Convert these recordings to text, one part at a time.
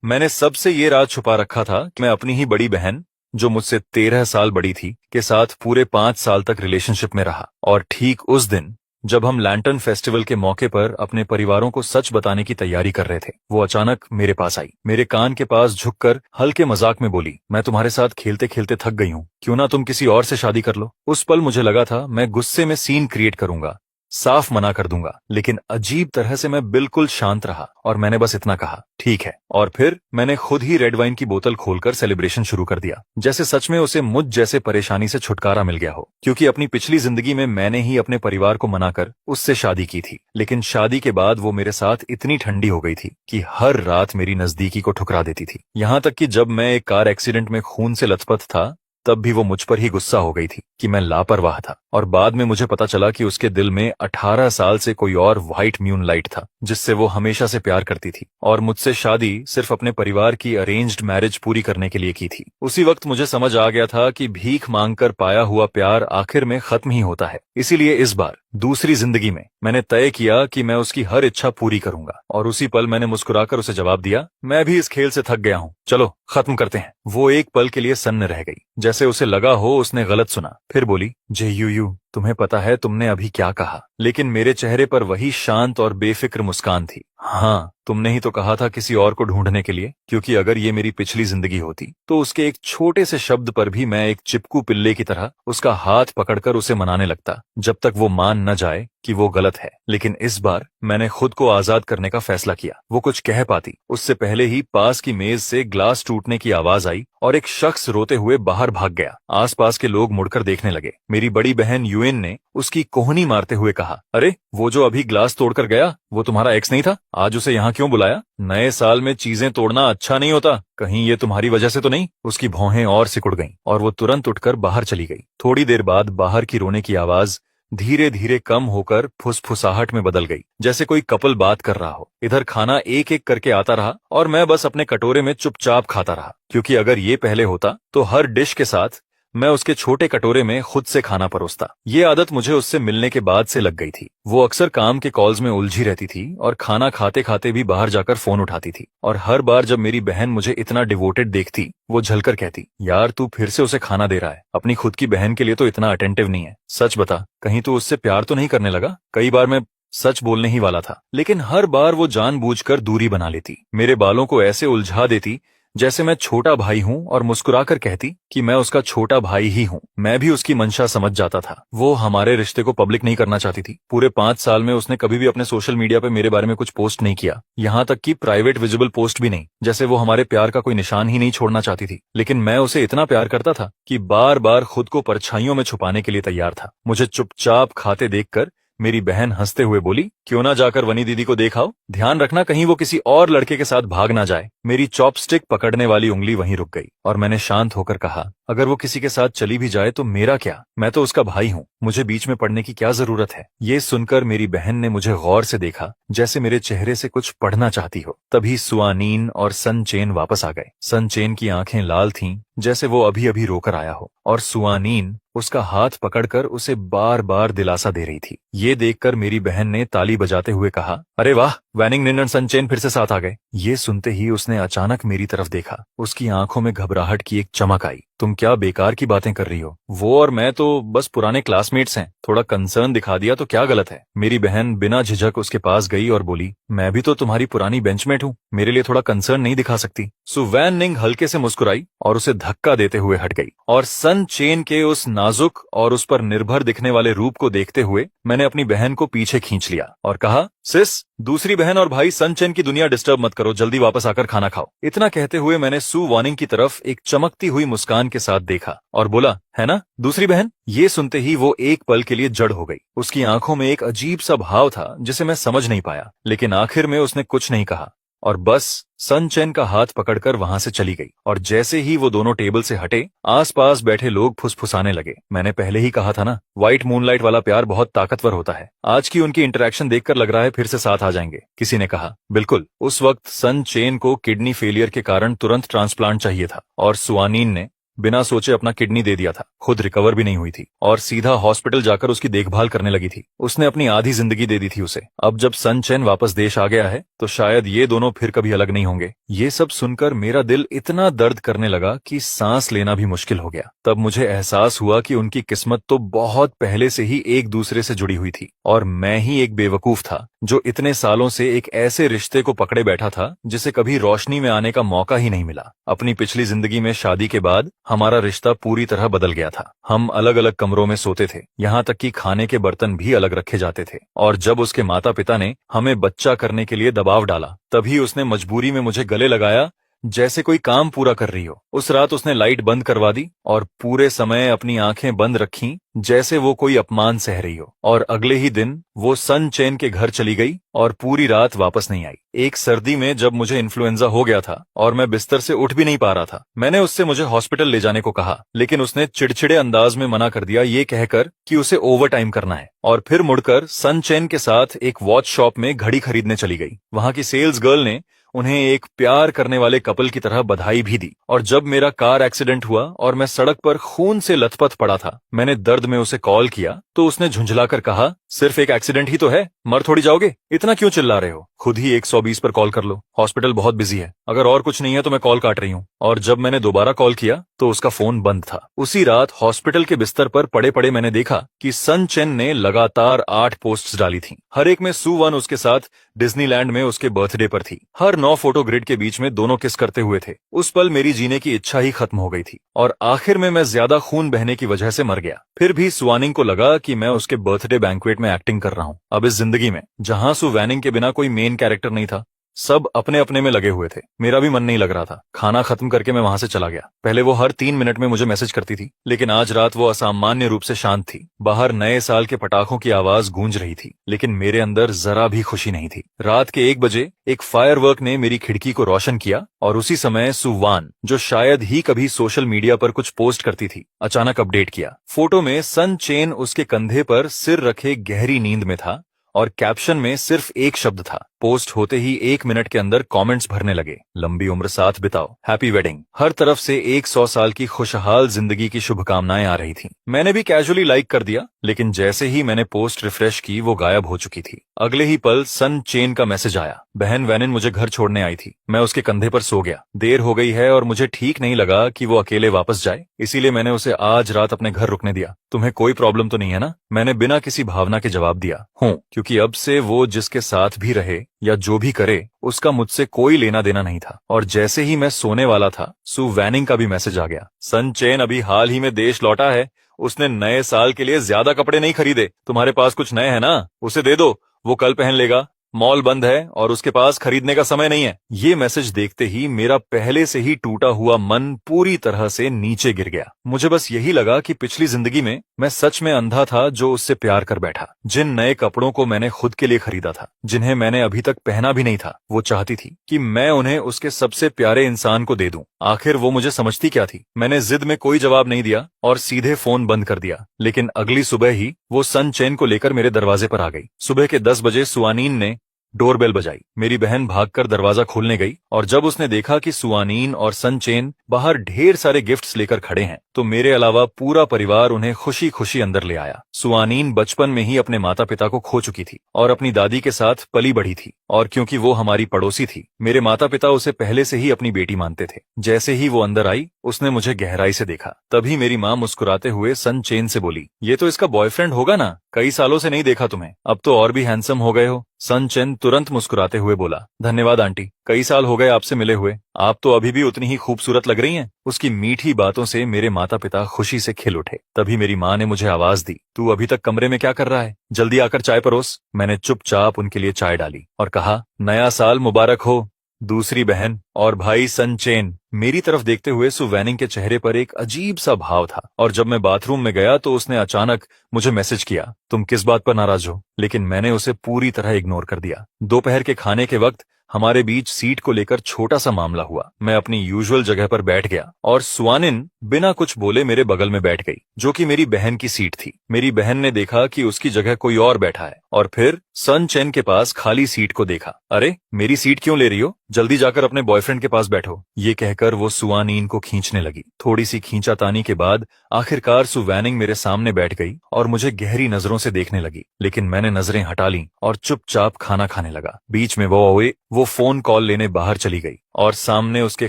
मैंने सबसे ये राज छुपा रखा था कि मैं अपनी ही बड़ी बहन, जो मुझसे 13 साल बड़ी थी, के साथ पूरे 5 साल तक रिलेशनशिप में रहा। और ठीक उस दिन जब हम लैंटर्न फेस्टिवल के मौके पर अपने परिवारों को सच बताने की तैयारी कर रहे थे, वो अचानक मेरे पास आई, मेरे कान के पास झुककर हल्के मजाक में बोली, मैं तुम्हारे साथ खेलते खेलते थक गई हूँ, क्यों ना तुम किसी और से शादी कर लो। उस पल मुझे लगा था मैं गुस्से में सीन क्रिएट करूंगा, साफ मना कर दूंगा, लेकिन अजीब तरह से मैं बिल्कुल शांत रहा और मैंने बस इतना कहा, ठीक है। और फिर मैंने खुद ही रेड वाइन की बोतल खोलकर सेलिब्रेशन शुरू कर दिया, जैसे सच में उसे मुझ जैसे परेशानी से छुटकारा मिल गया हो। क्योंकि अपनी पिछली जिंदगी में मैंने ही अपने परिवार को मनाकर उससे शादी की थी, लेकिन शादी के बाद वो मेरे साथ इतनी ठंडी हो गई थी कि हर रात मेरी नजदीकी को ठुकरा देती थी। यहां तक कि जब मैं एक कार एक्सीडेंट में खून से लथपथ था, तब भी वो मुझ पर ही गुस्सा हो गई थी कि मैं लापरवाह था। और बाद में मुझे पता चला कि उसके दिल में 18 साल से कोई और व्हाइट मूनलाइट था, जिससे वो हमेशा से प्यार करती थी, और मुझसे शादी सिर्फ अपने परिवार की अरेंज्ड मैरिज पूरी करने के लिए की थी। उसी वक्त मुझे समझ आ गया था कि भीख मांगकर पाया हुआ प्यार आखिर में खत्म ही होता है। इसीलिए इस बार दूसरी जिंदगी में मैंने तय किया कि मैं उसकी हर इच्छा पूरी करूंगा। और उसी पल मैंने मुस्कुराकर उसे जवाब दिया, मैं भी इस खेल से थक गया हूँ, चलो खत्म करते हैं। वो एक पल के लिए सन्न रह गई, जैसे उसे लगा हो उसने गलत सुना। फिर बोली, जे तुम्हें पता है तुमने अभी क्या कहा? लेकिन मेरे चेहरे पर वही शांत और बेफिक्र मुस्कान थी। हाँ, तुमने ही तो कहा था किसी और को ढूंढने के लिए, क्योंकि अगर ये मेरी पिछली जिंदगी होती तो उसके एक छोटे से शब्द पर भी मैं एक चिपकू पिल्ले की तरह उसका हाथ पकड़कर उसे मनाने लगता, जब तक वो मान न जाए कि वो गलत है। लेकिन इस बार मैंने खुद को आजाद करने का फैसला किया। वो कुछ कह पाती उससे पहले ही पास की मेज से ग्लास टूटने की आवाज आई और एक शख्स रोते हुए बाहर भाग गया। आसपास के लोग मुड़कर देखने लगे। मेरी बड़ी बहन यूएन ने उसकी कोहनी मारते हुए कहा, अरे वो जो अभी ग्लास तोड़कर गया, वो तुम्हारा एक्स नहीं था? आज उसे यहाँ क्यों बुलाया? नए साल में चीजें तोड़ना अच्छा नहीं होता, कहीं ये तुम्हारी वजह से तो नहीं? उसकी भौहें और सिकुड़ गईं और वो तुरंत उठकर बाहर चली गई। थोड़ी देर बाद बाहर की रोने की आवाज धीरे धीरे कम होकर फुसफुसाहट में बदल गई, जैसे कोई कपल बात कर रहा हो। इधर खाना एक एक करके आता रहा और मैं बस अपने कटोरे में चुपचाप खाता रहा, क्योंकि अगर ये पहले होता तो हर डिश के साथ मैं उसके छोटे कटोरे में खुद से खाना परोसता। ये आदत मुझे उससे मिलने के बाद से लग गई थी। वो अक्सर काम के कॉल्स में उलझी रहती थी और खाना खाते खाते भी बाहर जाकर फोन उठाती थी। और हर बार जब मेरी बहन मुझे इतना डिवोटेड देखती, वो झलकर कहती, यार तू फिर से उसे खाना दे रहा है, अपनी खुद की बहन के लिए तो इतना अटेंटिव नहीं है। सच बता, कहीं तू उससे प्यार तो नहीं करने लगा? कई बार मैं सच बोलने ही वाला था, लेकिन हर बार वो जानबूझकर दूरी बना लेती, मेरे बालों को ऐसे उलझा देती जैसे मैं छोटा भाई हूँ, और मुस्कुराकर कहती कि मैं उसका छोटा भाई ही हूँ। मैं भी उसकी मंशा समझ जाता था। वो हमारे रिश्ते को पब्लिक नहीं करना चाहती थी। पूरे 5 साल में उसने कभी भी अपने सोशल मीडिया पे मेरे बारे में कुछ पोस्ट नहीं किया, यहाँ तक कि प्राइवेट विजिबल पोस्ट भी नहीं, जैसे वो हमारे प्यार का कोई निशान ही नहीं छोड़ना चाहती थी। लेकिन मैं उसे इतना प्यार करता था कि बार बार खुद को परछाइयों में छुपाने के लिए तैयार था। मुझे चुपचाप खाते देखकर मेरी बहन हंसते हुए बोली, क्यों ना जाकर वनी दीदी को देखाओ, ध्यान रखना कहीं वो किसी और लड़के के साथ भाग ना जाए। मेरी चॉपस्टिक पकड़ने वाली उंगली वहीं रुक गई और मैंने शांत होकर कहा, अगर वो किसी के साथ चली भी जाए तो मेरा क्या, मैं तो उसका भाई हूँ, मुझे बीच में पड़ने की क्या जरूरत है। ये सुनकर मेरी बहन ने मुझे गौर से देखा, जैसे मेरे चेहरे से कुछ पढ़ना चाहती हो। तभी सुआनीन और सनचेन वापस आ गए। सनचेन की आंखें लाल थीं, जैसे वो अभी अभी रोकर आया हो, और सुआनीन उसका हाथ पकड़कर उसे बार बार दिलासा दे रही थी। ये देखकर मेरी बहन ने ताली बजाते हुए कहा, अरे वाह, वैनिंग निन और सनचेन फिर से साथ आ गए। ये सुनते ही उसने अचानक मेरी तरफ देखा। उसकी आंखों में घबराहट की एक चमक आई। तुम क्या बेकार की बातें कर रही हो? वो और मैं तो बस पुराने क्लासमेट्स हैं, थोड़ा कंसर्न दिखा दिया तो क्या गलत है? मेरी बहन बिना झिझक उसके पास गई और बोली, मैं भी तो तुम्हारी पुरानी बेंचमेट हूँ, मेरे लिए थोड़ा कंसर्न नहीं दिखा सकती? सो वैन निंग हल्के से मुस्कुराई और उसे धक्का देते हुए हट गई। और सन चेन के उस नाजुक और उस पर निर्भर दिखने वाले रूप को देखते हुए मैंने अपनी बहन को पीछे खींच लिया और कहा, सिस, दूसरी बहन और भाई सन चेन की दुनिया डिस्टर्ब मत करो, जल्दी वापस आकर खाना खाओ। इतना कहते हुए मैंने सू वानिंग की तरफ एक चमकती हुई मुस्कान के साथ देखा और बोला, है ना दूसरी बहन? ये सुनते ही वो एक पल के लिए जड़ हो गई। उसकी आंखों में एक अजीब सा भाव था जिसे मैं समझ नहीं पाया, लेकिन आखिर में उसने कुछ नहीं कहा और बस सन चेन का हाथ पकड़कर वहां से चली गई। और जैसे ही वो दोनों टेबल से हटे, आसपास बैठे लोग फुसफुसाने लगे, मैंने पहले ही कहा था ना, व्हाइट मूनलाइट वाला प्यार बहुत ताकतवर होता है। आज की उनकी इंटरेक्शन देखकर लग रहा है फिर से साथ आ जाएंगे, किसी ने कहा। बिल्कुल, उस वक्त सन चेन को किडनी फेलियर के कारण तुरंत ट्रांसप्लांट चाहिए था और सुआनीन ने बिना सोचे अपना किडनी दे दिया था, खुद रिकवर भी नहीं हुई थी और सीधा हॉस्पिटल जाकर उसकी देखभाल करने लगी थी। उसने अपनी आधी जिंदगी दे दी थी उसे। अब जब सन चेन वापस देश आ गया है तो शायद ये दोनों फिर कभी अलग नहीं होंगे। ये सब सुनकर मेरा दिल इतना दर्द करने लगा कि सांस लेना भी मुश्किल हो गया। तब मुझे एहसास हुआ कि उनकी किस्मत तो बहुत पहले से ही एक दूसरे से जुड़ी हुई थी और मैं ही एक बेवकूफ था जो इतने सालों से एक ऐसे रिश्ते को पकड़े बैठा था जिसे कभी रोशनी में आने का मौका ही नहीं मिला। अपनी पिछली जिंदगी में शादी के बाद हमारा रिश्ता पूरी तरह बदल गया था। हम अलग अलग कमरों में सोते थे, यहाँ तक कि खाने के बर्तन भी अलग रखे जाते थे। और जब उसके माता पिता ने हमें बच्चा करने के लिए दबाव डाला तभी उसने मजबूरी में मुझे गले लगाया जैसे कोई काम पूरा कर रही हो। उस रात उसने लाइट बंद करवा दी और पूरे समय अपनी आंखें बंद रखीं जैसे वो कोई अपमान सह रही हो। और अगले ही दिन वो सन चेन के घर चली गई और पूरी रात वापस नहीं आई। एक सर्दी में जब मुझे इन्फ्लुएंजा हो गया था और मैं बिस्तर से उठ भी नहीं पा रहा था, मैंने उससे मुझे हॉस्पिटल ले जाने को कहा, लेकिन उसने चिड़चिड़े अंदाज में मना कर दिया, ये कहकर कि उसे ओवर टाइम करना है। और फिर मुड़कर सन चेन के साथ एक वॉच शॉप में घड़ी खरीदने चली गई। वहां की सेल्स गर्ल ने उन्हें एक प्यार करने वाले कपल की तरह बधाई भी दी। और जब मेरा कार एक्सीडेंट हुआ और मैं सड़क पर खून से लथपथ पड़ा था, मैंने दर्द में उसे कॉल किया तो उसने झुंझलाकर कहा, सिर्फ एक एक्सीडेंट ही तो है, मर थोड़ी जाओगे, इतना क्यों चिल्ला रहे हो, खुद ही 120 पर कॉल कर लो, हॉस्पिटल बहुत बिजी है, अगर और कुछ नहीं है तो मैं कॉल काट रही हूँ। और जब मैंने दोबारा कॉल किया तो उसका फोन बंद था। उसी रात हॉस्पिटल के बिस्तर पर पड़े पड़े मैंने देखा कि सन चेन ने लगातार 8 पोस्ट्स डाली थी। हर एक में सू वन उसके साथ डिज्नीलैंड में उसके बर्थडे पर थी। हर 9 फोटो ग्रिड के बीच में दोनों किस करते हुए थे। उस पल मेरी जीने की इच्छा ही खत्म हो गई थी और आखिर में मैं ज्यादा खून बहने की वजह से मर गया। फिर भी सु वानिंग को लगा कि मैं उसके बर्थडे बैंक्वेट में एक्टिंग कर रहा हूँ। अब इस जिंदगी में जहां सु वानिंग के बिना कोई मेन कैरेक्टर नहीं था, सब अपने अपने में लगे हुए थे। मेरा भी मन नहीं लग रहा था। खाना खत्म करके मैं वहां से चला गया। पहले वो हर 3 मिनट में मुझे मैसेज करती थी, लेकिन आज रात वो असामान्य रूप से शांत थी। बाहर नए साल के पटाखों की आवाज गूंज रही थी, लेकिन मेरे अंदर जरा भी खुशी नहीं थी। रात के 1 बजे एक फायरवर्क ने मेरी खिड़की को रोशन किया और उसी समय सु वान, जो शायद ही कभी सोशल मीडिया पर कुछ पोस्ट करती थी, अचानक अपडेट किया। फोटो में सन चेन उसके कंधे पर सिर रखे गहरी नींद में था और कैप्शन में सिर्फ एक शब्द था। पोस्ट होते ही 1 मिनट के अंदर कमेंट्स भरने लगे, लंबी उम्र साथ बिताओ, हैप्पी वेडिंग। हर तरफ से 100 साल की खुशहाल जिंदगी की शुभकामनाएं आ रही थीं। मैंने भी कैजुअली लाइक कर दिया, लेकिन जैसे ही मैंने पोस्ट रिफ्रेश की वो गायब हो चुकी थी। अगले ही पल सन चेन का मैसेज आया, बहन वैनिन मुझे घर छोड़ने आई थी, मैं उसके कंधे पर सो गया, देर हो गई है और मुझे ठीक नहीं लगा कि वो अकेले वापस जाए, इसीलिए मैंने उसे आज रात अपने घर रुकने दिया। तुम्हें कोई प्रॉब्लम तो नहीं है ना? मैंने बिना किसी भावना के जवाब दिया, हूँ, क्योंकि अब से वो जिसके साथ भी रहे या जो भी करे उसका मुझसे कोई लेना देना नहीं था। और जैसे ही मैं सोने वाला था, सु वैनिंग का भी मैसेज आ गया, सन चेन अभी हाल ही में देश लौटा है, उसने नए साल के लिए ज्यादा कपड़े नहीं खरीदे, तुम्हारे पास कुछ नए हैं ना, उसे दे दो, वो कल पहन लेगा, मॉल बंद है और उसके पास खरीदने का समय नहीं है। ये मैसेज देखते ही मेरा पहले से ही टूटा हुआ मन पूरी तरह से नीचे गिर गया। मुझे बस यही लगा कि पिछली जिंदगी में मैं सच में अंधा था जो उससे प्यार कर बैठा। जिन नए कपड़ों को मैंने खुद के लिए खरीदा था, जिन्हें मैंने अभी तक पहना भी नहीं था, वो चाहती थी कि मैं उन्हें उसके सबसे प्यारे इंसान को दे दूं। आखिर वो मुझे समझती क्या थी? मैंने जिद में कोई जवाब नहीं दिया और सीधे फोन बंद कर दिया। लेकिन अगली सुबह ही वो सन चेन को लेकर मेरे दरवाजे पर आ गई। सुबह के 10 बजे सुआनीन ने डोरबेल बजाई। मेरी बहन भागकर दरवाजा खोलने गई और जब उसने देखा कि सुआनीन और सन चेन बाहर ढेर सारे गिफ्ट्स लेकर खड़े हैं, तो मेरे अलावा पूरा परिवार उन्हें खुशी खुशी अंदर ले आया। सुआनीन बचपन में ही अपने माता पिता को खो चुकी थी और अपनी दादी के साथ पली बढ़ी थी, और क्योंकि वो हमारी पड़ोसी थी, मेरे माता पिता उसे पहले से ही अपनी बेटी मानते थे। जैसे ही वो अंदर आई, उसने मुझे गहराई से देखा। तभी मेरी माँ मुस्कुराते हुए सन चेन से बोली, ये तो इसका बॉयफ्रेंड होगा ना, कई सालों से नहीं देखा तुम्हें, अब तो और भी हैंडसम हो गए हो। सन चेन तुरंत मुस्कुराते हुए बोला, धन्यवाद आंटी, कई साल हो गए आपसे मिले हुए, आप तो अभी भी उतनी ही खूबसूरत लग रही हैं। उसकी मीठी बातों से मेरे माता पिता खुशी से खिल उठे। तभी मेरी माँ ने मुझे आवाज दी, तू अभी तक कमरे में क्या कर रहा है, जल्दी आकर चाय परोस। मैंने चुपचाप उनके लिए चाय डाली और कहा, नया साल मुबारक हो दूसरी बहन और भाई सन चेन। मेरी तरफ देखते हुए सु वैनिंग के चेहरे पर एक अजीब सा भाव था, और जब मैं बाथरूम में गया तो उसने अचानक मुझे मैसेज किया, तुम किस बात पर नाराज हो? लेकिन मैंने उसे पूरी तरह इग्नोर कर दिया। दोपहर के खाने के वक्त हमारे बीच सीट को लेकर छोटा सा मामला हुआ। मैं अपनी यूजुअल जगह पर बैठ गया और सुआनिन बिना कुछ बोले मेरे बगल में बैठ गई, जो कि मेरी बहन की सीट थी। मेरी बहन ने देखा कि उसकी जगह कोई और बैठा है और फिर सन चेन के पास खाली सीट को देखा। अरे, मेरी सीट क्यों ले रही हो? जल्दी जाकर अपने बॉयफ्रेंड के पास बैठो। ये कहकर वो सुआनिन को खींचने लगी। थोड़ी सी खींचातानी के बाद आखिरकार सु वैनिंग मेरे सामने बैठ गई और मुझे गहरी नजरों से देखने लगी, लेकिन मैंने नजरें हटा ली और चुपचाप खाना खाने लगा। बीच में वो फोन कॉल लेने बाहर चली गई और सामने उसके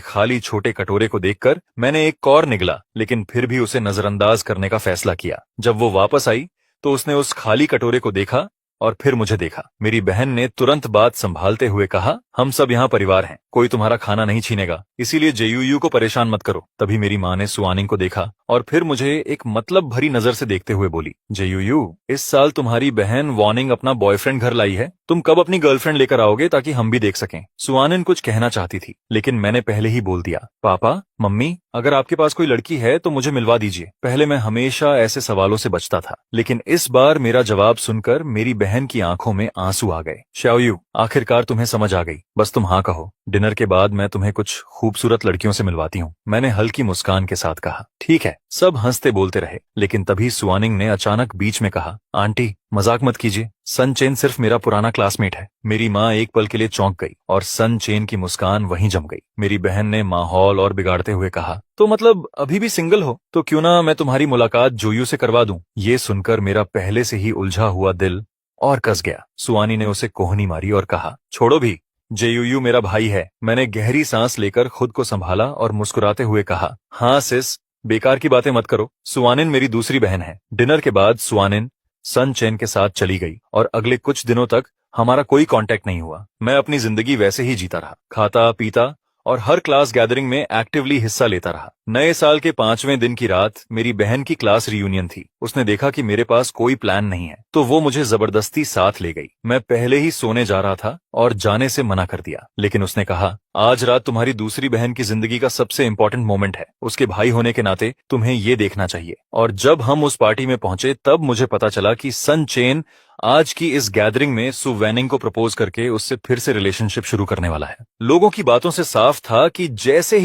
खाली छोटे कटोरे को देखकर मैंने एक कौर निगला, लेकिन फिर भी उसे नजरअंदाज करने का फैसला किया। जब वो वापस आई तो उसने उस खाली कटोरे को देखा और फिर मुझे देखा। मेरी बहन ने तुरंत बात संभालते हुए कहा, हम सब यहाँ परिवार हैं, कोई तुम्हारा खाना नहीं छीनेगा, इसीलिए जेयूयू को परेशान मत करो। तभी मेरी माँ ने सुआनिंग को देखा और फिर मुझे एक मतलब भरी नजर से देखते हुए बोली, जेयूयू, इस साल तुम्हारी बहन वार्निंग अपना बॉयफ्रेंड घर लाई है, तुम कब अपनी गर्लफ्रेंड लेकर आओगे ताकि हम भी देख सकें। सुआनिन कुछ कहना चाहती थी, लेकिन मैंने पहले ही बोल दिया, पापा, मम्मी, अगर आपके पास कोई लड़की है तो मुझे मिलवा दीजिए। पहले मैं हमेशा ऐसे सवालों से बचता था, लेकिन इस बार मेरा जवाब सुनकर मेरी बहन की आंखों में आंसू आ गए। शाओयू, आखिरकार तुम्हें समझ आ गई, बस तुम हाँ कहो। डिनर के बाद मैं तुम्हें कुछ खूबसूरत लड़कियों से मिलवाती हूँ, मैंने हल्की मुस्कान के साथ कहा। ठीक है। सब हंसते बोलते रहे, लेकिन तभी सुआनिंग ने अचानक बीच में कहा, आंटी, मजाक मत कीजिए, सन चेन सिर्फ मेरा पुराना क्लासमेट है। मेरी माँ एक पल के लिए चौंक गई और सन चेन की मुस्कान वहीं जम गई। मेरी बहन ने माहौल और बिगाड़ते हुए कहा, तो मतलब अभी भी सिंगल हो? तो क्यों ना मैं तुम्हारी मुलाकात जोयू से करवा दूं। ये सुनकर मेरा पहले से ही उलझा हुआ दिल और कस गया। सुआनी ने उसे कोहनी मारी और कहा, छोड़ो भी, जेयूयू मेरा भाई है। मैंने गहरी सांस लेकर खुद को संभाला और मुस्कुराते हुए कहा, हाँ सिस, बेकार की बातें मत करो। सुआनिन मेरी दूसरी बहन है। डिनर के बाद सुआनिन सन चेन के साथ चली गई और अगले कुछ दिनों तक हमारा कोई कांटेक्ट नहीं हुआ। मैं अपनी जिंदगी वैसे ही जीता रहा, खाता पीता और हर क्लास गैदरिंग में एक्टिवली हिस्सा लेता रहा। नए साल के 5वें दिन की रात मेरी बहन की क्लास रियूनियन थी। उसने देखा कि मेरे पास कोई प्लान नहीं है, तो वो मुझे जबरदस्ती साथ ले गई। मैं पहले ही सोने जा रहा था और जाने से मना कर दिया, लेकिन उसने कहा, आज रात तुम्हारी दूसरी बहन की जिंदगी का सबसे इम्पोर्टेंट मोमेंट है, उसके भाई होने के नाते तुम्हें ये देखना चाहिए। और जब हम उस पार्टी में पहुंचे तब मुझे पता चला कि सन चेन आज की इस गैदरिंग में सु वैनिंग को प्रपोज करके उससे फिर से रिलेशनशिप शुरू करने वाला है। लोगों की बातों से साफ था कि जैसे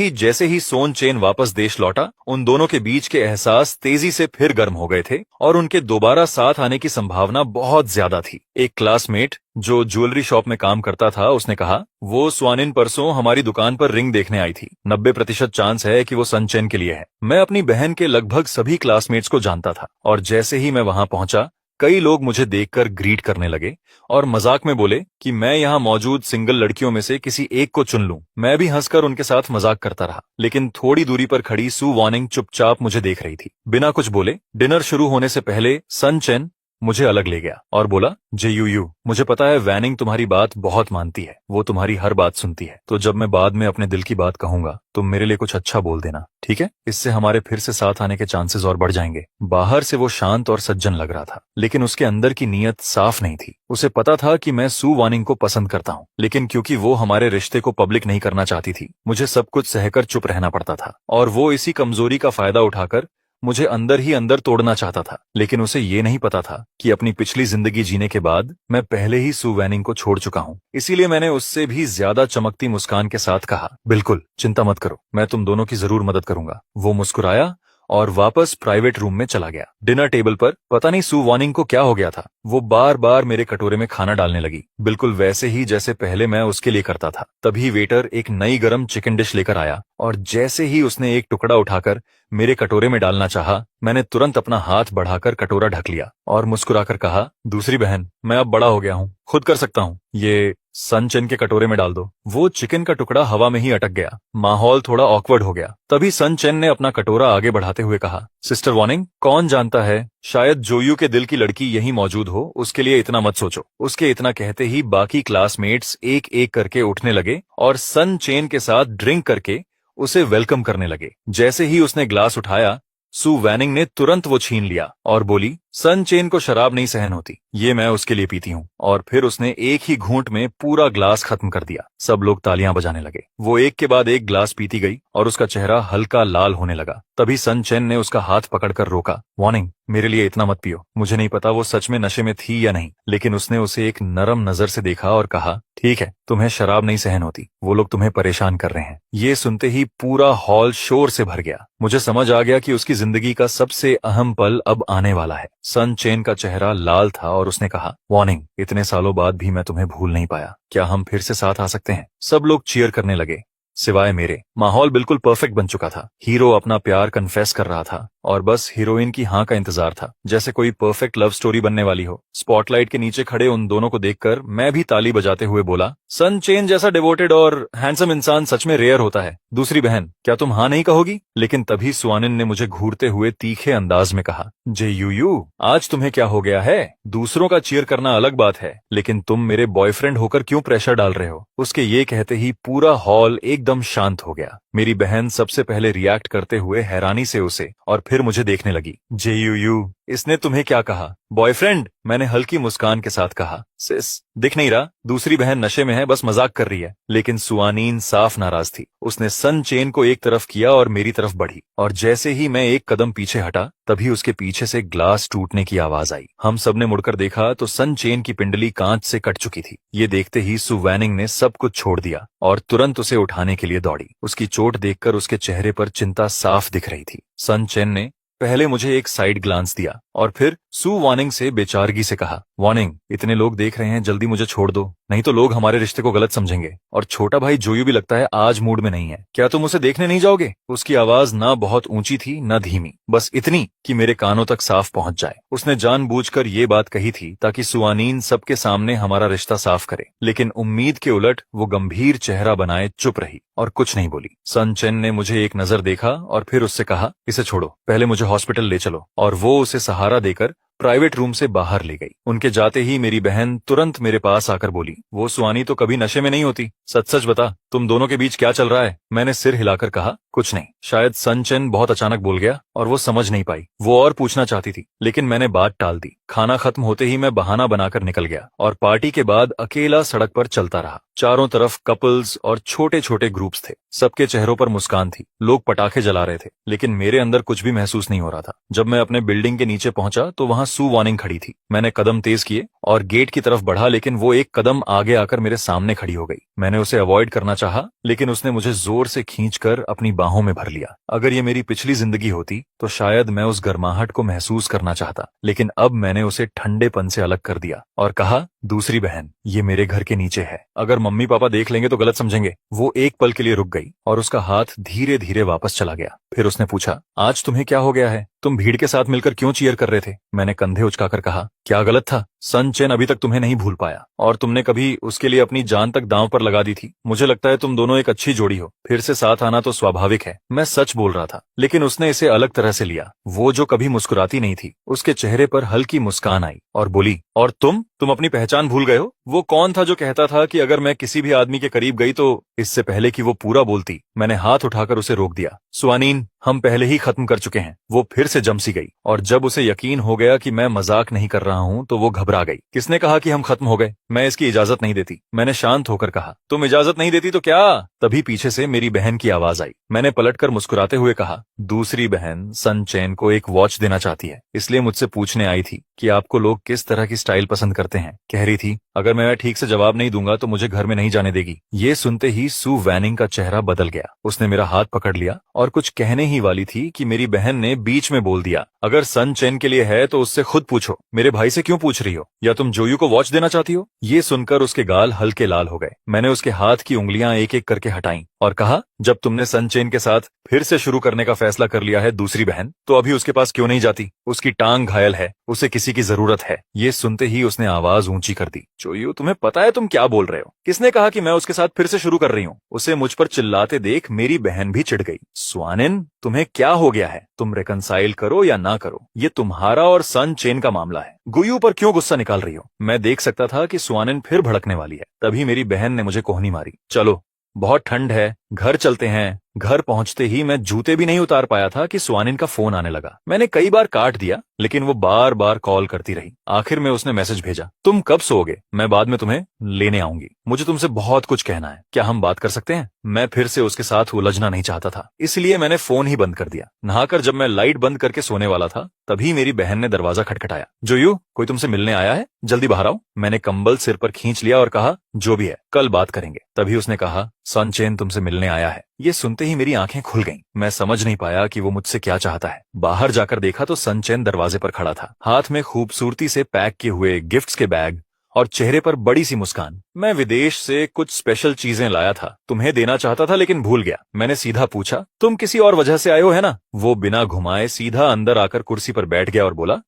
ही सोन चेन वापस देश लौटा, उन दोनों के बीच के एहसास तेजी से फिर गर्म हो गए थे और उनके दोबारा साथ आने की संभावना बहुत ज्यादा थी। एक क्लासमेट जो ज्वेलरी शॉप में काम करता था, उसने कहा, वो स्वानिन परसों हमारी दुकान पर रिंग देखने आई थी। 90% चांस है कि वो सन चेन के लिए है। मैं अपनी बहन के लगभग सभी क्लासमेट्स को जानता था और जैसे ही मैं वहां पहुंचा, कई लोग मुझे देखकर ग्रीट करने लगे और मजाक में बोले कि मैं यहाँ मौजूद सिंगल लड़कियों में से किसी एक को चुन लूं। मैं भी हंसकर उनके साथ मजाक करता रहा, लेकिन थोड़ी दूरी पर खड़ी सु वार्निंग चुपचाप मुझे देख रही थी। बिना कुछ बोले डिनर शुरू होने से पहले सन चेन मुझे अलग ले गया और बोला, जेयूयू, मुझे पता है वैनिंग तुम्हारी बात बहुत मानती है, वो तुम्हारी हर बात सुनती है, तो जब मैं बाद में अपने दिल की बात कहूंगा तुम मेरे लिए कुछ अच्छा बोल देना, ठीक है? इससे हमारे फिर से साथ आने के चांसेस और बढ़ जाएंगे। बाहर से वो शांत और सज्जन लग रहा था, लेकिन उसके अंदर की नीयत साफ नहीं थी। उसे पता था कि मैं सु वार्निंग को पसंद करता हूँ, लेकिन क्योंकि वो हमारे रिश्ते को पब्लिक नहीं करना चाहती थी, मुझे सब कुछ सहकर चुप रहना पड़ता था और वो इसी कमजोरी का फायदा उठाकर मुझे अंदर ही अंदर तोड़ना चाहता था। लेकिन उसे ये नहीं पता था कि अपनी पिछली जिंदगी जीने के बाद मैं पहले ही सु वैनिंग को छोड़ चुका हूँ। इसीलिए मैंने उससे भी ज्यादा चमकती मुस्कान के साथ कहा, बिल्कुल चिंता मत करो, मैं तुम दोनों की जरूर मदद करूंगा। वो मुस्कुराया और वापस प्राइवेट रूम में चला गया। डिनर टेबल पर पता नहीं सु वार्निंग को क्या हो गया था, वो बार बार मेरे कटोरे में खाना डालने लगी, बिल्कुल वैसे ही जैसे पहले मैं उसके लिए करता था। तभी वेटर एक नई गरम चिकन डिश लेकर आया और जैसे ही उसने एक टुकड़ा उठाकर मेरे कटोरे में डालना चाहा, मैंने तुरंत अपना हाथ बढ़ाकर कटोरा ढक लिया और मुस्कुराकर कहा, दूसरी बहन, मैं अब बड़ा हो गया हूँ, खुद कर सकता हूँ, ये सन चेन के कटोरे में डाल दो। वो चिकन का टुकड़ा हवा में ही अटक गया। माहौल थोड़ा ऑकवर्ड हो गया। तभी सन चेन ने अपना कटोरा आगे बढ़ाते हुए कहा, सिस्टर वार्निंग, कौन जानता है शायद जोयू के दिल की लड़की यही मौजूद हो, उसके लिए इतना मत सोचो। उसके इतना कहते ही बाकी क्लासमेट्स एक एक करके उठने लगे और सन चेन के साथ ड्रिंक करके उसे वेलकम करने लगे। जैसे ही उसने ग्लास उठाया, सु वैनिंग ने तुरंत वो छीन लिया और बोली, सन चेन को शराब नहीं सहन होती, ये मैं उसके लिए पीती हूँ। और फिर उसने एक ही घूंट में पूरा ग्लास खत्म कर दिया। सब लोग तालियां बजाने लगे। वो एक के बाद एक ग्लास पीती गई और उसका चेहरा हल्का लाल होने लगा। तभी सन चेन ने उसका हाथ पकड़कर रोका। वार्निंग, मेरे लिए इतना मत पियो। मुझे नहीं पता वो सच में नशे में थी या नहीं, लेकिन उसने उसे एक नरम नजर से देखा और कहा, ठीक है, तुम्हें शराब नहीं सहन होती, वो लोग तुम्हें परेशान कर रहे हैं। ये सुनते ही पूरा हॉल शोर से भर गया। मुझे समझ आ गया कि उसकी जिंदगी का सबसे अहम पल अब आने वाला है। सन चेन का चेहरा लाल था और उसने कहा, वार्निंग, इतने सालों बाद भी मैं तुम्हें भूल नहीं पाया। क्या हम फिर से साथ आ सकते हैं? सब लोग चीयर करने लगे, सिवाय मेरे। माहौल बिल्कुल परफेक्ट बन चुका था। हीरो अपना प्यार कन्फेस कर रहा था और बस हीरोइन की हाँ का इंतजार था, जैसे कोई परफेक्ट लव स्टोरी बनने वाली हो। स्पॉटलाइट के नीचे खड़े उन दोनों को देखकर मैं भी ताली बजाते हुए बोला, सन चेन जैसा डिवोटेड और हैंडसम इंसान सच में रेयर होता है। दूसरी बहन, क्या तुम हाँ नहीं कहोगी? लेकिन तभी स्वानिन ने मुझे घूरते हुए तीखे अंदाज में कहा, जे यू, आज तुम्हें क्या हो गया है? दूसरों का चीयर करना अलग बात है, लेकिन तुम मेरे बॉयफ्रेंड होकर क्यों प्रेशर डाल रहे हो? उसके ये कहते ही पूरा हॉल एकदम शांत हो गया। मेरी बहन सबसे पहले रिएक्ट करते हुए हैरानी से उसे और फिर मुझे देखने लगी। जे यू, इसने तुम्हें क्या कहा? बॉयफ्रेंड, मैंने हल्की मुस्कान के साथ कहा। सिस, दिख नहीं रहा? दूसरी बहन नशे में है, बस मजाक कर रही है। लेकिन सुआनीन साफ नाराज थी। उसने सन चेन को एक तरफ किया और मेरी तरफ बढ़ी, और जैसे ही मैं एक कदम पीछे हटा तभी उसके पीछे से ग्लास टूटने की आवाज आई। हम सबने मुड़कर देखा तो सन चेन की पिंडली कांच से कट चुकी थी। ये देखते ही सु वैनिंग ने सब कुछ छोड़ दिया और तुरंत उसे उठाने के लिए दौड़ी। उसकी चोट देखकर उसके चेहरे पर चिंता साफ दिख रही थी। सन चेन ने पहले मुझे एक साइड ग्लांस दिया और फिर सु वार्निंग से बेचारगी से कहा, वार्निंग, इतने लोग देख रहे हैं, जल्दी मुझे छोड़ दो, नहीं तो लोग हमारे रिश्ते को गलत समझेंगे। और छोटा भाई जोयू भी लगता है आज मूड में नहीं है, क्या तुम उसे देखने नहीं जाओगे? उसकी आवाज ना बहुत ऊंची थी न धीमी, बस इतनी कि मेरे कानों तक साफ पहुंच जाए। उसने जानबूझकर ये बात कही थी ताकि सुआनीन सबके सामने हमारा रिश्ता साफ करे, लेकिन उम्मीद के उलट वो गंभीर चेहरा बनाए चुप रही और कुछ नहीं बोली। सन चेन ने मुझे एक नजर देखा और फिर उससे कहा, इसे छोड़ो, पहले मुझे हॉस्पिटल ले चलो। और वो उसे सहारा देकर प्राइवेट रूम से बाहर ले गई। उनके जाते ही मेरी बहन तुरंत मेरे पास आकर बोली, वो सुआनी तो कभी नशे में नहीं होती, सच सच बता, तुम दोनों के बीच क्या चल रहा है? मैंने सिर हिलाकर कहा, कुछ नहीं। शायद सन चेन बहुत अचानक बोल गया और वो समझ नहीं पाई। वो और पूछना चाहती थी, लेकिन मैंने बात टाल दी। खाना खत्म होते ही मैं बहाना बनाकर निकल गया और पार्टी के बाद अकेला सड़क पर चलता रहा। चारों तरफ कपल्स और छोटे छोटे ग्रुप्स थे। सबके चेहरों पर मुस्कान थी। लोग पटाखे जला रहे थे, लेकिन मेरे अंदर कुछ भी महसूस नहीं हो रहा था। जब मैं अपने बिल्डिंग के नीचे पहुंचा तो वहां सु वार्निंग खड़ी थी। मैंने कदम तेज किए और गेट की तरफ बढ़ा, लेकिन वो एक कदम आगे आकर मेरे सामने खड़ी हो गई। मैंने उसे अवॉइड करना चाहा, लेकिन उसने मुझे जोर से खींचकर अपनी बाहों में भर लिया। अगर ये मेरी पिछली जिंदगी होती तो शायद मैं उस गर्माहट को महसूस करना चाहता, लेकिन अब मैंने उसे ठंडेपन से अलग कर दिया और कहा, दूसरी बहन, ये मेरे घर के नीचे है, अगर मम्मी पापा देख लेंगे तो गलत समझेंगे। वो एक पल के लिए रुक गई और उसका हाथ धीरे धीरे वापस चला गया। फिर उसने पूछा, आज तुम्हें क्या हो गया है? तुम भीड़ के साथ मिलकर क्यों चीयर कर रहे थे? मैंने कंधे उचकाकर कहा, क्या गलत था? सन चेन अभी तक तुम्हें नहीं भूल पाया और तुमने कभी उसके लिए अपनी जान तक दांव पर लगा दी थी। मुझे लगता है तुम दोनों एक अच्छी जोड़ी हो। फिर से साथ आना तो स्वाभाविक है। मैं सच बोल रहा था, लेकिन उसने इसे अलग तरह से लिया। वो जो कभी मुस्कुराती नहीं थी, उसके चेहरे पर हल्की मुस्कान आई और बोली, और तुम अपनी पहचान भूल गए हो? वो कौन था जो कहता था कि अगर मैं किसी भी आदमी के करीब गई तो? इससे पहले कि वो पूरा बोलती, मैंने हाथ उठाकर उसे रोक दिया। सुआनीन, हम पहले ही खत्म कर चुके हैं। वो फिर से जमसी गई और जब उसे यकीन हो गया कि मैं मजाक नहीं कर रहा हूं तो वो घबरा गई। किसने कहा कि हम खत्म हो गए? मैं इसकी इजाजत नहीं देती। मैंने शांत होकर कहा, तुम इजाजत नहीं देती तो क्या? तभी पीछे से मेरी बहन की आवाज आई। मैंने पलटकर मुस्कुराते हुए कहा, दूसरी बहन सन चेन को एक वॉच देना चाहती है, इसलिए मुझसे पूछने आई थी कि आपको लोग किस तरह की स्टाइल पसंद करते हैं। कह रही थी, अगर मैं ठीक से जवाब नहीं दूंगा तो मुझे घर में नहीं जाने देगी। ये सुनते ही सु वैनिंग का चेहरा बदल गया। उसने मेरा हाथ पकड़ लिया और कुछ कहने ही वाली थी कि मेरी बहन ने बीच में बोल दिया, अगर सन चेन के लिए है तो उससे खुद पूछो, मेरे भाई से क्यों पूछ रही हो? या तुम जोयू को वॉच देना चाहती हो? ये सुनकर उसके गाल हल्के लाल हो गए। मैंने उसके हाथ की उंगलियां एक एक करके हटाई और कहा, जब तुमने सन चेन के साथ फिर से शुरू करने का फैसला कर लिया है दूसरी बहन, तो अभी उसके पास क्यों नहीं जाती? उसकी टांग घायल है, उसे किसी की जरूरत है। ये सुनते ही उसने आवाज ऊंची कर दी, जोयू, तुम्हें पता है तुम क्या बोल रहे हो? किसने कहा कि मैं उसके साथ फिर से शुरू कर रही हूँ? उसे मुझ पर चिल्लाते देख मेरी बहन भी चिढ़ गई। स्वानिन, तुम्हें क्या हो गया है? तुम रिकंसाइल करो या ना करो, ये तुम्हारा और सन चेन का मामला है। गुयू पर क्यों गुस्सा निकाल रही हो? मैं देख सकता था कि स्वानिन फिर भड़कने वाली है। तभी मेरी बहन ने मुझे कोहनी मारी, चलो, बहुत ठंड है, घर चलते हैं। घर पहुंचते ही मैं जूते भी नहीं उतार पाया था कि स्वानिन का फोन आने लगा। मैंने कई बार काट दिया, लेकिन वो बार बार कॉल करती रही। आखिर में उसने मैसेज भेजा, तुम कब सोओगे, मैं बाद में तुम्हें लेने आऊंगी, मुझे तुमसे बहुत कुछ कहना है, क्या हम बात कर सकते हैं। मैं फिर से उसके साथ उलझना नहीं चाहता था, इसलिए मैंने फोन ही बंद कर दिया। नहाकर जब मैं लाइट बंद करके सोने वाला था, तभी मेरी बहन ने दरवाजा खटखटाया। जोयू, कोई तुमसे मिलने आया है, जल्दी बाहर आओ। मैंने कंबल सिर पर खींच लिया और कहा, जो भी है कल बात करेंगे। तभी उसने कहा, सनचेन तुमसे मिलने आया है। ये सुनते ही मेरी आंखें खुल गईं। मैं समझ नहीं पाया कि वो मुझसे क्या चाहता है। बाहर जाकर देखा तो सनचेन दरवाजे पर खड़ा था, हाथ में खूबसूरती से पैक किए हुए गिफ्ट्स के बैग और चेहरे पर बड़ी सी मुस्कान। मैं विदेश से कुछ स्पेशल चीजें लाया था, तुम्हें देना चाहता था लेकिन भूल गया। मैंने सीधा पूछा, तुम किसी और वजह से आए हो है ना। वो बिना घुमाए सीधा अंदर आकर कुर्सी पर बैठ गया और बोला,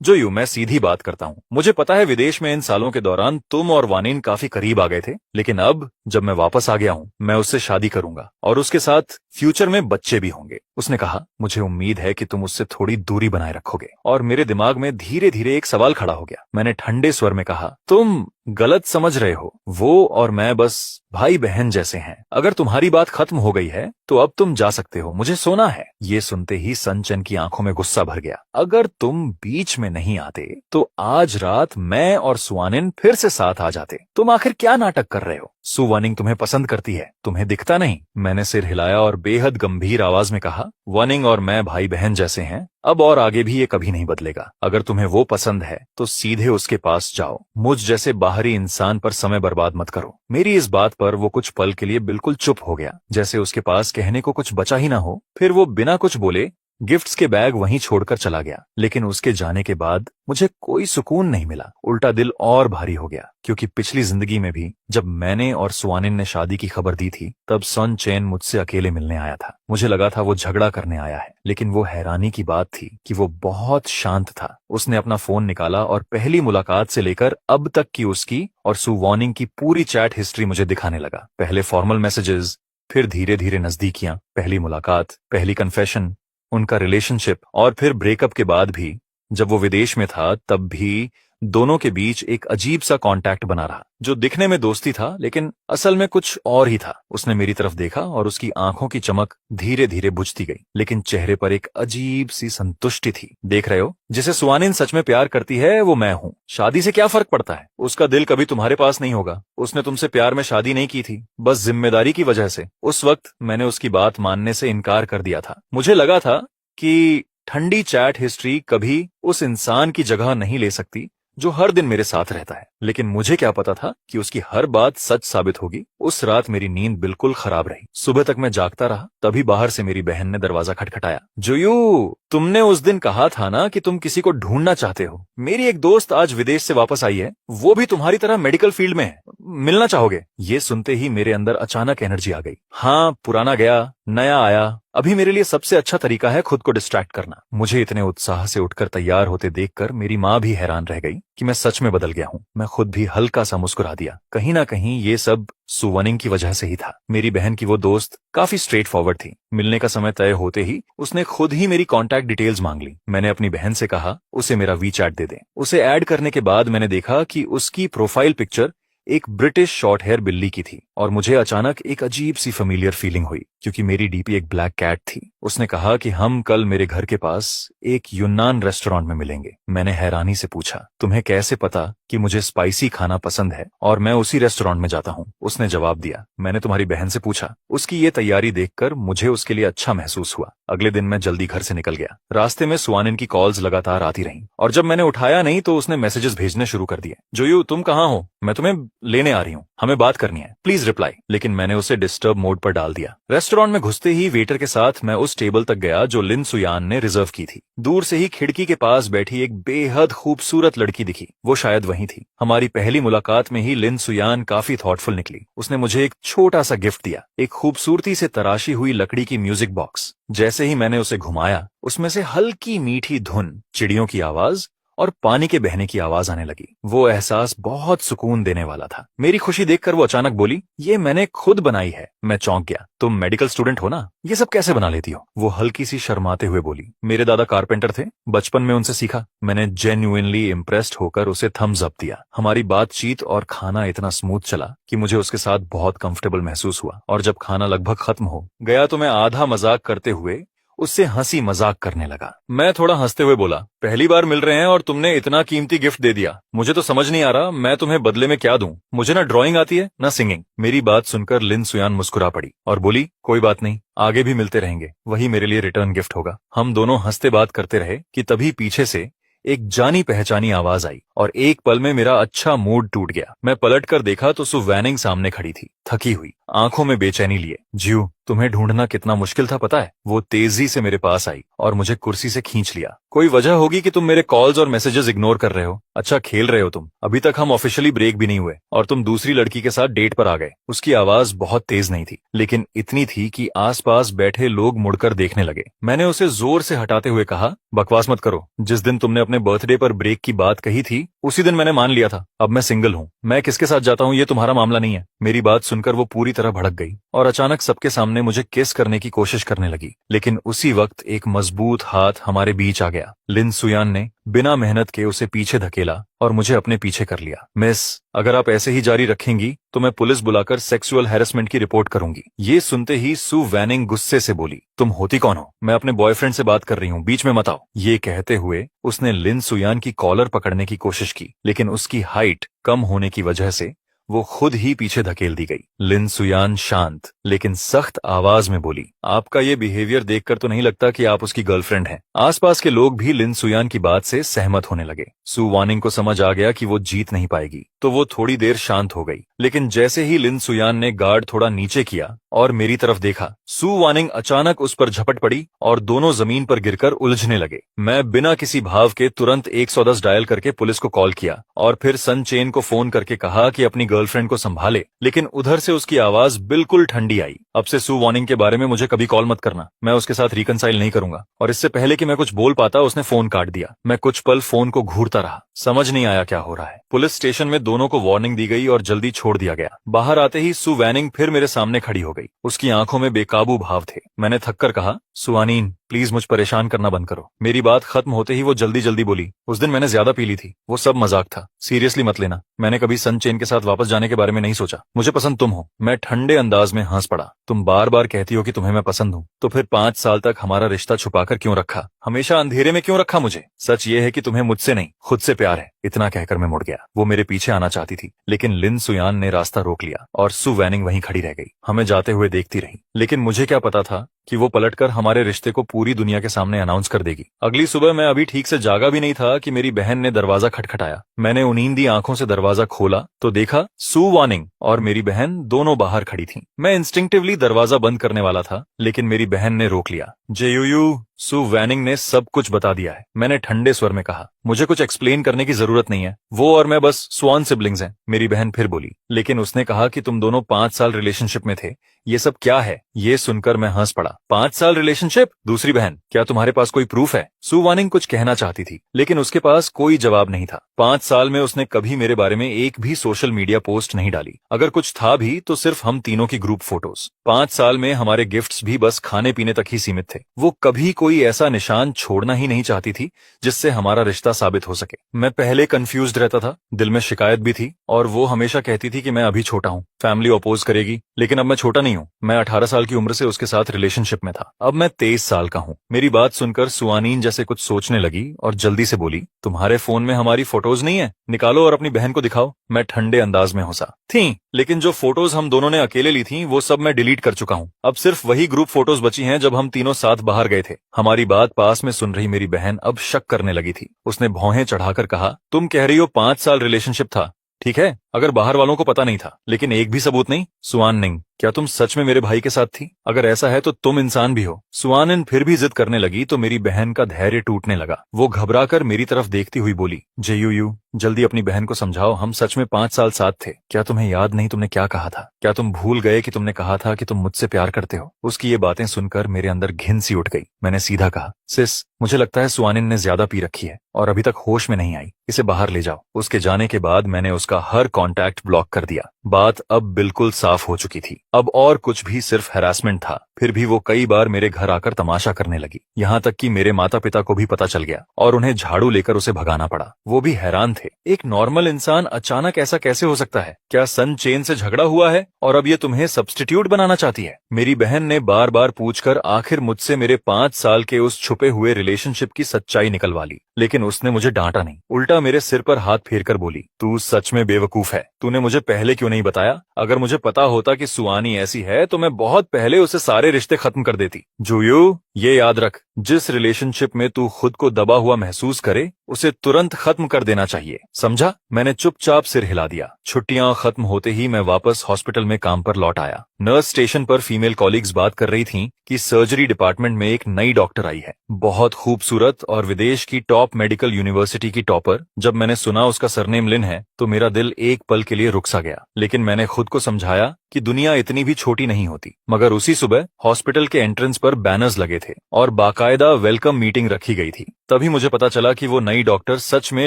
जोयू, मैं सीधी बात करता हूँ। मुझे पता है विदेश में इन सालों के दौरान तुम और वानिन काफी करीब आ गए थे, लेकिन अब जब मैं वापस आ गया हूँ, मैं उससे शादी करूंगा और उसके साथ फ्यूचर में बच्चे भी होंगे। उसने कहा, मुझे उम्मीद है कि तुम उससे थोड़ी दूरी बनाए रखोगे। और मेरे दिमाग में धीरे धीरे एक सवाल खड़ा हो गया। मैंने ठंडे स्वर में कहा, तुम गलत समझ रहे हो, वो और मैं बस भाई बहन जैसे हैं। अगर तुम्हारी बात खत्म हो गई है तो अब तुम जा सकते हो, मुझे सोना है। ये सुनते ही सनचन की आंखों में गुस्सा भर गया। अगर तुम बीच में नहीं आते तो आज रात मैं और सुवानिन फिर से साथ आ जाते। तुम आखिर क्या नाटक कर रहे हो। सुवानिंग तुम्हें पसंद करती है, तुम्हें दिखता नहीं। मैंने सिर हिलाया और बेहद गंभीर आवाज में कहा, वानिंग और मैं भाई बहन जैसे हैं, अब और आगे भी ये कभी नहीं बदलेगा। अगर तुम्हें वो पसंद है तो सीधे उसके पास जाओ, मुझ जैसे बाहरी इंसान पर समय बर्बाद मत करो। मेरी इस बात पर वो कुछ पल के लिए बिल्कुल चुप हो गया, जैसे उसके पास कहने को कुछ बचा ही ना हो। फिर वो बिना कुछ बोले गिफ्ट्स के बैग वहीं छोड़कर चला गया। लेकिन उसके जाने के बाद मुझे कोई सुकून नहीं मिला, उल्टा दिल और भारी हो गया। क्योंकि पिछली जिंदगी में भी जब मैंने और सुवानिन ने शादी की खबर दी थी, तब सनचेन मुझसे अकेले मिलने आया था। मुझे लगा था वो झगड़ा करने आया है, लेकिन वो हैरानी की बात थी कि वो बहुत शांत था। उसने अपना फोन निकाला और पहली मुलाकात से लेकर अब तक की उसकी और सुवानिंग की पूरी चैट हिस्ट्री मुझे दिखाने लगा। पहले फॉर्मल मैसेजेस, फिर धीरे धीरे नजदीकियां, पहली मुलाकात, पहली कन्फेशन, उनका रिलेशनशिप, और फिर ब्रेकअप के बाद भी जब वो विदेश में था तब भी दोनों के बीच एक अजीब सा कांटेक्ट बना रहा, जो दिखने में दोस्ती था लेकिन असल में कुछ और ही था। उसने मेरी तरफ देखा और उसकी आंखों की चमक धीरे धीरे बुझती गई, लेकिन चेहरे पर एक अजीब सी संतुष्टि थी। देख रहे हो, जिसे सुवानिन सच में प्यार करती है वो मैं हूँ। शादी से क्या फर्क पड़ता है, उसका दिल कभी तुम्हारे पास नहीं होगा। उसने तुमसे प्यार में शादी नहीं की थी, बस जिम्मेदारी की वजह से। उस वक्त मैंने उसकी बात मानने से इनकार कर दिया था। मुझे लगा था कि ठंडी चैट हिस्ट्री कभी उस इंसान की जगह नहीं ले सकती जो हर दिन मेरे साथ रहता है, लेकिन मुझे क्या पता था कि उसकी हर बात सच साबित होगी। उस रात मेरी नींद बिल्कुल खराब रही। सुबह तक मैं जागता रहा, तभी बाहर से मेरी बहन ने दरवाजा खटखटाया। जोयू, तुमने उस दिन कहा था ना कि तुम किसी को ढूंढना चाहते हो। मेरी एक दोस्त आज विदेश से वापस आई है, वो भी तुम्हारी तरह मेडिकल फील्ड में है, मिलना चाहोगे। ये सुनते ही मेरे अंदर अचानक एनर्जी आ गई। हाँ, पुराना गया, नया आया। अभी मेरे लिए सबसे अच्छा तरीका है खुद को डिस्ट्रैक्ट करना। मुझे इतने उत्साह से उठकर तैयार होते देखकर मेरी माँ भी हैरान रह गई कि मैं सच में बदल गया हूँ। मैं खुद भी हल्का सा मुस्कुरा दिया। कहीं ना कहीं ये सब सुवनिंग की वजह से ही था। मेरी बहन की वो दोस्त काफी स्ट्रेट फॉरवर्ड थी। मिलने का समय तय होते ही उसने खुद ही मेरी कॉन्टैक्ट डिटेल्स मांग ली। मैंने अपनी बहन से कहा उसे मेरा वीचैट दे दे। उसे ऐड करने के बाद मैंने देखा कि उसकी प्रोफाइल पिक्चर एक ब्रिटिश शॉर्ट हेयर बिल्ली की थी, और मुझे अचानक एक अजीब सी फेमिलियर फीलिंग हुई क्योंकि मेरी डीपी एक ब्लैक कैट थी। उसने कहा कि हम कल मेरे घर के पास एक यूनान रेस्टोरेंट में मिलेंगे। मैंने हैरानी से पूछा, तुम्हें कैसे पता कि मुझे स्पाइसी खाना पसंद है और मैं उसी रेस्टोरेंट में जाता हूँ। उसने जवाब दिया, मैंने तुम्हारी बहन से पूछा। उसकी ये तैयारी देखकर मुझे उसके लिए अच्छा महसूस हुआ। अगले दिन मैं जल्दी घर से निकल गया। रास्ते में सुवानिन की कॉल्स लगातार आती रहीं, और जब मैंने उठाया नहीं तो उसने मैसेजेस भेजने शुरू कर दिए। जोयू, तुम कहाँ हो, मैं तुम्हें लेने आ रही हूँ, हमें बात करनी है, प्लीज रिप्लाई। लेकिन मैंने उसे डिस्टर्ब मोड पर डाल दिया। रेस्टोरेंट में घुसते ही वेटर के साथ मैं उस टेबल तक गया जो लिन सुयान ने रिजर्व की थी। दूर से ही खिड़की के पास बैठी एक बेहद खूबसूरत लड़की दिखी। वो शायद वही थी। हमारी पहली मुलाकात में ही लिन सुयान काफी थॉटफुल निकली। उसने मुझे एक छोटा सा गिफ्ट दिया, एक खूबसूरती से तराशी हुई लकड़ी की म्यूजिक बॉक्स। जैसे ही मैंने उसे घुमाया, उसमें से हल्की मीठी धुन, चिड़ियों की आवाज और पानी के बहने की आवाज आने लगी। वो एहसास बहुत सुकून देने वाला था। मेरी खुशी देखकर वो अचानक बोली, ये मैंने खुद बनाई है। मैं चौंक गया। तुम मेडिकल स्टूडेंट हो ना, ये सब कैसे बना लेती हो? वो हल्की सी शर्माते हुए बोली, मेरे दादा कारपेंटर थे, बचपन में उनसे सीखा। मैंने जेन्युइनली इम्प्रेस्ड होकर उसे थम्स अप दिया। हमारी बातचीत और खाना इतना स्मूथ चला कि मुझे उसके साथ बहुत कंफर्टेबल महसूस हुआ। और जब खाना लगभग खत्म हो गया तो मैं आधा मजाक करते हुए उससे हंसी मजाक करने लगा। मैं थोड़ा हंसते हुए बोला, पहली बार मिल रहे हैं और तुमने इतना कीमती गिफ्ट दे दिया। मुझे तो समझ नहीं आ रहा मैं तुम्हें बदले में क्या दूं। मुझे ना ड्राइंग आती है ना सिंगिंग। मेरी बात सुनकर लिन सुयान मुस्कुरा पड़ी और बोली, कोई बात नहीं, आगे भी मिलते रहेंगे, वही मेरे लिए रिटर्न गिफ्ट होगा। हम दोनों हंसते बात करते रहे कि तभी पीछे से एक जानी पहचानी आवाज आई और एक पल में मेरा अच्छा मूड टूट गया। मैं पलट कर देखा तो सु वैनिंग सामने खड़ी थी, थकी हुई, आंखों में बेचैनी लिए। ज्यू, तुम्हें ढूंढना कितना मुश्किल था पता है? वो तेजी से मेरे पास आई और मुझे कुर्सी से खींच लिया। कोई वजह होगी कि तुम मेरे कॉल्स और मैसेजेस इग्नोर कर रहे हो। अच्छा खेल रहे हो तुम। अभी तक हम ऑफिशियली ब्रेक भी नहीं हुए और तुम दूसरी लड़की के साथ डेट पर आ गए। उसकी आवाज बहुत तेज नहीं थी, लेकिन इतनी थी कि आसपास बैठे लोग मुड़कर देखने लगे। मैंने उसे जोर से हटाते हुए कहा, बकवास मत करो। जिस दिन तुमने अपने बर्थडे पर ब्रेक की बात कही थी उसी दिन मैंने मान लिया था। अब मैं सिंगल हूँ। मैं किसके साथ जाता हूँ ये तुम्हारा मामला नहीं है। मेरी बात सुनकर वो पूरी तरह भड़क गई और अचानक सबके सामने मुझे किस करने की कोशिश करने लगी। लेकिन उसी वक्त एक मजबूत हाथ हमारे बीच आ गया। लिन सुयान ने बिना मेहनत के उसे पीछे धकेला और मुझे अपने पीछे कर लिया। मिस, अगर आप ऐसे ही जारी रखेंगी तो मैं पुलिस बुलाकर सेक्सुअल हैरेसमेंट की रिपोर्ट करूंगी। ये सुनते ही सु वैनिंग गुस्से से बोली, तुम होती कौन हो? मैं अपने बॉयफ्रेंड से बात कर रही हूँ, बीच में मत आओ। ये कहते हुए उसने लिन सुयान की कॉलर पकड़ने की कोशिश की, लेकिन उसकी हाइट कम होने की वजह से वो खुद ही पीछे धकेल दी गई। लिन सुयान शांत लेकिन सख्त आवाज में बोली, आपका ये बिहेवियर देखकर तो नहीं लगता कि आप उसकी गर्लफ्रेंड हैं। आसपास के लोग भी लिन सुयान की बात से सहमत होने लगे। सु वानिंग को समझ आ गया कि वो जीत नहीं पाएगी, तो वो थोड़ी देर शांत हो गई। लेकिन जैसे ही लिन सुयान ने गार्ड थोड़ा नीचे किया और मेरी तरफ देखा, सु वानिंग अचानक उस पर झपट पड़ी और दोनों जमीन पर गिरकर उलझने लगे। मैं बिना किसी भाव के तुरंत 110 डायल करके पुलिस को कॉल किया और फिर सन चेन को फोन करके कहा कि अपनी गर्लफ्रेंड को संभाले। लेकिन उधर से उसकी आवाज बिल्कुल ठंडी आई, अब से सु वानिंग के बारे में मुझे कभी कॉल मत करना। मैं उसके साथ रिकंसाइल नहीं करूंगा। और इससे पहले कि मैं कुछ बोल पाता उसने फोन काट दिया। मैं कुछ पल फोन को घूरता रहा, समझ नहीं आया क्या हो रहा है। पुलिस स्टेशन में दोनों को वार्निंग दी गई और जल्दी छोड़ दिया गया। बाहर आते ही सु वैनिंग फिर मेरे सामने खड़ी हो गई। उसकी आंखों में बेकाबू भाव थे। मैंने थककर कहा, सुआनीन प्लीज मुझ परेशान करना बंद करो। मेरी बात खत्म होते ही वो जल्दी जल्दी बोली, उस दिन मैंने ज्यादा पी ली थी, वो सब मजाक था, सीरियसली मत लेना। मैंने कभी सन चेन के साथ वापस जाने के बारे में नहीं सोचा। मुझे पसंद तुम हो। मैं ठंडे अंदाज में हंस पड़ा। तुम बार बार कहती हो कि तुम्हें मैं पसंद हूँ, तो फिर 5 साल तक हमारा रिश्ता छुपाकर क्यों रखा? हमेशा अंधेरे में क्यों रखा मुझे? सच ये है कि तुम्हें मुझसे नहीं खुद से प्यार है। इतना कहकर मैं मुड़ गया। वो मेरे पीछे आना चाहती थी, लेकिन लिन सुयान ने रास्ता रोक लिया और सु वैनिंग वहीं खड़ी रह गई। हमें जाते हुए देखती रही, लेकिन मुझे क्या पता था कि वो पलटकर हमारे रिश्ते को पूरी दुनिया के सामने अनाउंस कर देगी। अगली सुबह मैं अभी ठीक से जागा भी नहीं था कि मेरी बहन ने दरवाजा खटखटाया। मैंने उनींदी आंखों से दरवाजा खोला तो देखा सु वानिंग और मेरी बहन दोनों बाहर खड़ी थीं। मैं इंस्टिंक्टिवली दरवाजा बंद करने वाला था, लेकिन मेरी बहन ने रोक लिया। जेयूयू, सु वैनिंग ने सब कुछ बता दिया है, मैंने ठंडे स्वर में कहा। मुझे कुछ एक्सप्लेन करने की जरूरत नहीं है, वो और मैं बस स्वान सिबलिंग्स हैं। मेरी बहन फिर बोली, लेकिन उसने कहा कि तुम दोनों 5 साल रिलेशनशिप में थे, ये सब क्या है? ये सुनकर मैं हंस पड़ा। 5 साल रिलेशनशिप? दूसरी बहन, क्या तुम्हारे पास कोई प्रूफ है? सु वानिंग कुछ कहना चाहती थी, लेकिन उसके पास कोई जवाब नहीं था। 5 साल में उसने कभी मेरे बारे में एक भी सोशल मीडिया पोस्ट नहीं डाली। अगर कुछ था भी तो सिर्फ हम तीनों की ग्रुप फोटोज। 5 साल में हमारे गिफ्ट्स भी बस खाने पीने तक ही सीमित थे। वो कभी कोई ऐसा निशान छोड़ना ही नहीं चाहती थी जिससे हमारा रिश्ता साबित हो सके। मैं पहले कंफ्यूज्ड रहता था, दिल में शिकायत भी थी, और वो हमेशा कहती थी कि मैं अभी छोटा हूँ, फैमिली अपोज करेगी। लेकिन अब मैं छोटा नहीं हूँ। मैं 18 साल की उम्र से उसके साथ रिलेशनशिप में था। अब मैं 23 साल का हूँ। मेरी बात सुनकर सुआनीन जैसे कुछ सोचने लगी और जल्दी से बोली, तुम्हारे फोन में हमारी फोटोज नहीं है? निकालो और अपनी बहन को दिखाओ। मैं ठंडे अंदाज में हंसा। थी, लेकिन जो फोटोज हम दोनों ने अकेले ली थी वो सब मैं डिलीट कर चुका हूँ। अब सिर्फ वही ग्रुप फोटोज बची हैं जब हम तीनों साथ बाहर गए थे। हमारी बात पास में सुन रही मेरी बहन अब शक करने लगी थी। उसने भौहें चढ़ाकर कहा, तुम कह रही हो 5 साल रिलेशनशिप था, ठीक है, अगर बाहर वालों को पता नहीं था, लेकिन एक भी सबूत नहीं? सुआनिन, क्या तुम सच में मेरे भाई के साथ थी? अगर ऐसा है तो तुम इंसान भी हो। सुआनिन फिर भी जिद करने लगी तो मेरी बहन का धैर्य टूटने लगा। वो घबराकर मेरी तरफ देखती हुई बोली, जेयूयू, जल्दी अपनी बहन को समझाओ, हम सच में 5 साल साथ थे। क्या तुम्हें याद नहीं तुमने क्या कहा था? क्या तुम भूल गए कि तुमने कहा था कि तुम मुझसे प्यार करते हो? उसकी ये बातें सुनकर मेरे अंदर घिन सी उठ गई। मैंने सीधा कहा, सिस, मुझे लगता है सुआनिन ने ज्यादा पी रखी है और अभी तक होश में नहीं आई, इसे बाहर ले जाओ। उसके जाने के बाद मैंने उसका हर कांटेक्ट ब्लॉक कर दिया। बात अब बिल्कुल साफ हो चुकी थी। अब और कुछ भी सिर्फ हैरासमेंट था। फिर भी वो कई बार मेरे घर आकर तमाशा करने लगी, यहाँ तक कि मेरे माता पिता को भी पता चल गया और उन्हें झाड़ू लेकर उसे भगाना पड़ा। वो भी हैरान थे, एक नॉर्मल इंसान अचानक ऐसा कैसे हो सकता है? क्या सन चेन से झगड़ा हुआ है और अब ये तुम्हें सब्स्टिट्यूट बनाना चाहती है? मेरी बहन ने बार बार पूछकर आखिर मुझसे मेरे 5 साल के उस छुपे हुए रिलेशनशिप की सच्चाई निकलवा ली। लेकिन उसने मुझे डांटा नहीं, उल्टा मेरे सिर पर हाथ फेरकर बोली, तू सच में बेवकूफ है, तूने मुझे पहले क्यों नहीं बताया? अगर मुझे पता होता कि सुहानी ऐसी है तो मैं बहुत पहले उसे सारे रिश्ते खत्म कर देती। जूयू, ये याद रख, जिस रिलेशनशिप में तू खुद को दबा हुआ महसूस करे उसे तुरंत खत्म कर देना चाहिए, समझा? मैंने चुपचाप सिर हिला दिया। छुट्टियां खत्म होते ही मैं वापस हॉस्पिटल में काम पर लौट आया। नर्स स्टेशन पर फीमेल कॉलीग्स बात कर रही थीं कि सर्जरी डिपार्टमेंट में एक नई डॉक्टर आई है, बहुत खूबसूरत और विदेश की टॉप मेडिकल यूनिवर्सिटी की टॉपर। जब मैंने सुना उसका सरनेम लिन है तो मेरा दिल एक पल के लिए रुक सा गया, लेकिन मैंने खुद को समझाया कि दुनिया इतनी भी छोटी नहीं होती। मगर उसी सुबह हॉस्पिटल के एंट्रेंस पर बैनर्स लगे थे और बाकायदा वेलकम मीटिंग रखी गई थी। तभी मुझे पता चला कि वो नई डॉक्टर सच में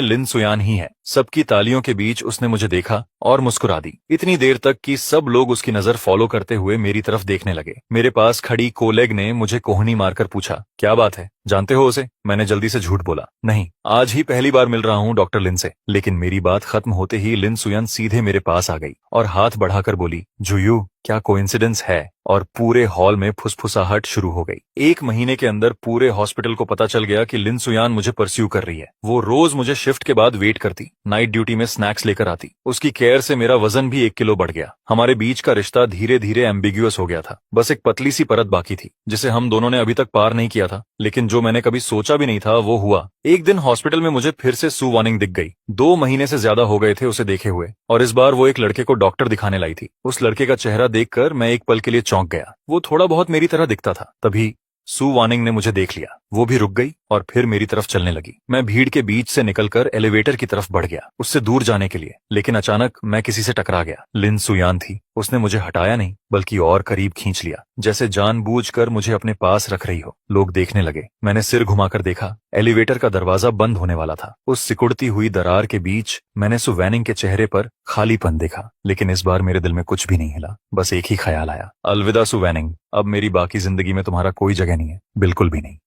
लिन सुयान ही है। सबकी तालियों के बीच उसने मुझे देखा और मुस्कुरा दी, इतनी देर तक कि सब लोग उसकी नजर फॉलो करते हुए मेरी तरफ देखने लगे। मेरे पास खड़ी कोलेग ने मुझे कोहनी मारकर पूछा, क्या बात है, जानते हो उसे? मैंने जल्दी से झूठ बोला, नहीं, आज ही पहली बार मिल रहा हूँ डॉक्टर लिन से। लेकिन मेरी बात खत्म होते ही लिन सुयान सीधे मेरे पास आ गई और हाथ बढ़ाकर बोली, जुयू, क्या कोइंसिडेंस है? और पूरे हॉल में फुसफुसाहट शुरू हो गई। 1 महीने के अंदर पूरे हॉस्पिटल को पता चल गया कि लिन सुयान मुझे परस्यू कर रही है। वो रोज मुझे शिफ्ट के बाद वेट करती, नाइट ड्यूटी में स्नैक्स लेकर आती। उसकी केयर से मेरा वजन भी 1 किलो बढ़ गया। हमारे बीच का रिश्ता धीरे धीरे एम्बिग्युअस हो गया था। बस एक पतली सी परत बाकी थी जिसे हम दोनों ने अभी तक पार नहीं किया था। लेकिन जो मैंने कभी सोचा भी नहीं था वो हुआ। एक दिन हॉस्पिटल में मुझे फिर से सू वानिंग दिख गई। 2 महीने से ज्यादा हो गए थे उसे देखे हुए और इस बार वो एक लड़के को डॉक्टर दिखाने लाई थी। उस लड़के का चेहरा देखकर मैं एक पल के लिए चौंक गया। वो थोड़ा बहुत मेरी तरह दिखता था। तभी सू वानिंग ने मुझे देख लिया। वो भी रुक गई और फिर मेरी तरफ चलने लगी। मैं भीड़ के बीच से निकलकर एलिवेटर की तरफ बढ़ गया, उससे दूर जाने के लिए। लेकिन अचानक मैं किसी से टकरा गया। लिन सुयान थी। उसने मुझे हटाया नहीं बल्कि और करीब खींच लिया, जैसे जानबूझकर मुझे अपने पास रख रही हो। लोग देखने लगे। मैंने सिर घुमाकर देखा, एलिवेटर का दरवाजा बंद होने वाला था। उस सिकुड़ती हुई दरार के बीच मैंने सू वानिंग के चेहरे पर खालीपन देखा। लेकिन इस बार मेरे दिल में कुछ भी नहीं हिला, बस एक ही ख्याल आया, अलविदा सू वानिंग, अब मेरी बाकी जिंदगी में तुम्हारा कोई जगह नहीं है, बिल्कुल भी नहीं।